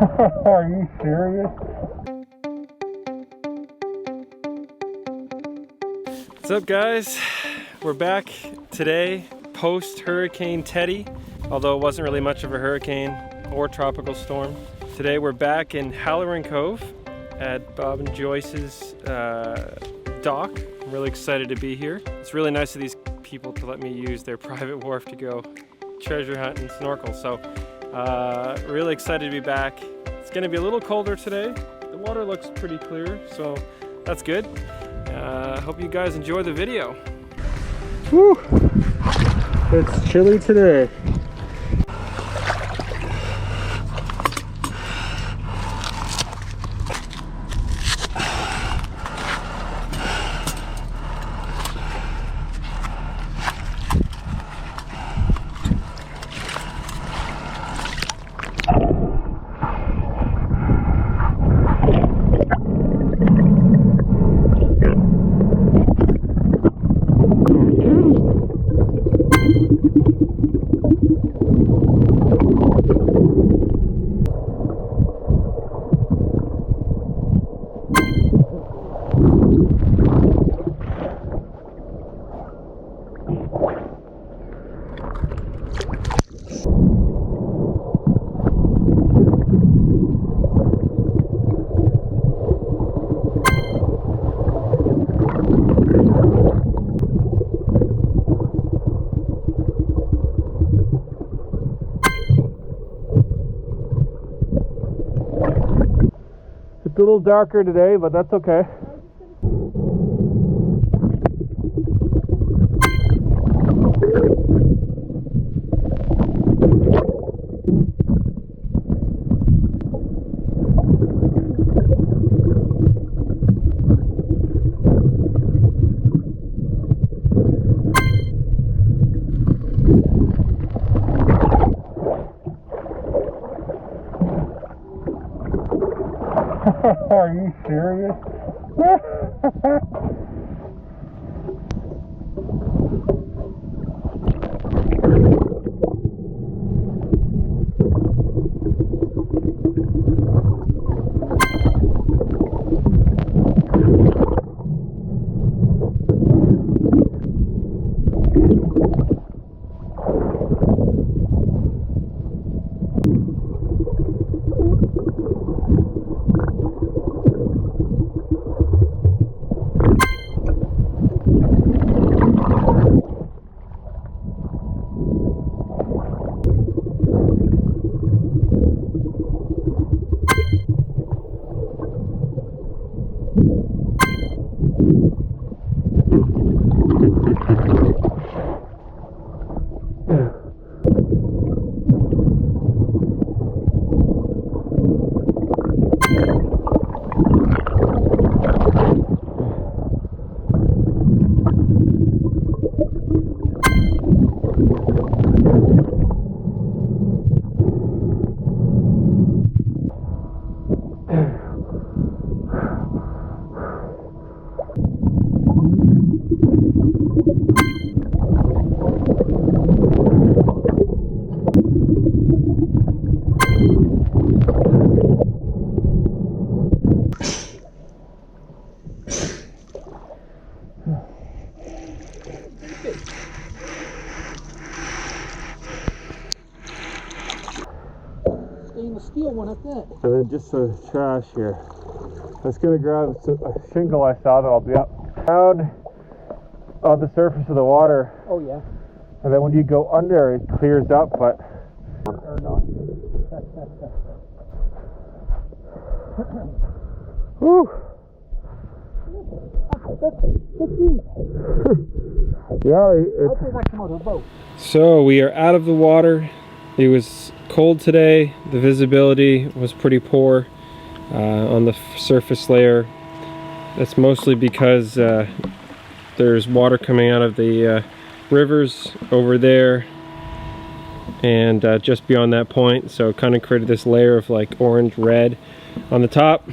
Are you serious? What's up, guys? We're back today post Hurricane Teddy, although it wasn't really much of a hurricane or tropical storm. Today we're back in Halloran Cove at Bob and Joyce's dock. I'm really excited to be here. It's really nice of these people to let me use their private wharf to go treasure hunt and snorkel. So really excited to be back. It's going to be a little colder today. The water looks pretty clear, so that's good. Hope you guys enjoy the video. Woo! It's chilly today. It's a little darker today, but that's okay. Are you serious? Stainless steel one at that. And then just the trash here. I was gonna grab a shingle I saw that'll be up down on the surface of the water. Oh yeah. And then when you go under, it clears up, but Or not. whew. Yeah, I'll say that come out of the boat. So we are out of the water. It was cold today. The visibility was pretty poor on the surface layer. That's mostly because there's water coming out of the rivers over there and just beyond that point, so it kind of created this layer of like orange red on the top.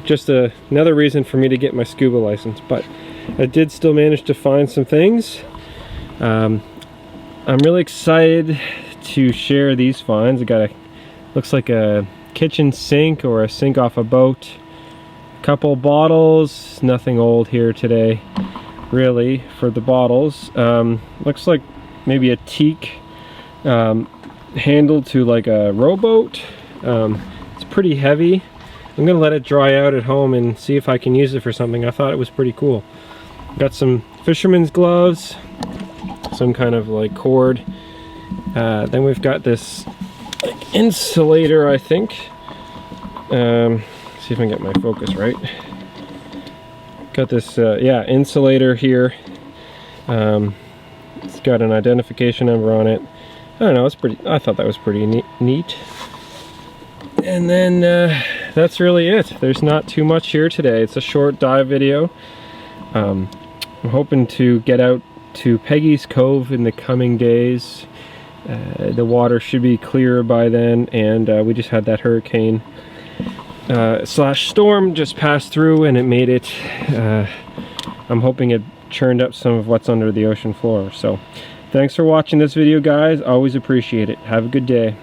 Just another reason for me to get my scuba license, but I did still manage to find some things. I'm really excited to share these finds. I got looks like a kitchen sink or a sink off a boat. A couple bottles, nothing old here today really for the bottles. Looks like maybe a teak handle to like a rowboat. It's pretty heavy. I'm gonna let it dry out at home and see if I can use it for something. I thought it was pretty cool. Got some fisherman's gloves, some kind of like cord. Then we've got this like insulator, I think. See if I can get my focus right. Got this, yeah, insulator here. It's got an identification number on it. I don't know, it's pretty. I thought that was pretty neat. And then that's really it. There's not too much here today. It's a short dive video. I'm hoping to get out to Peggy's Cove in the coming days. The water should be clearer by then, and we just had that hurricane slash storm just passed through, and it made it. I'm hoping it churned up some of what's under the ocean floor. So thanks for watching this video, guys. Always appreciate it. Have a good day.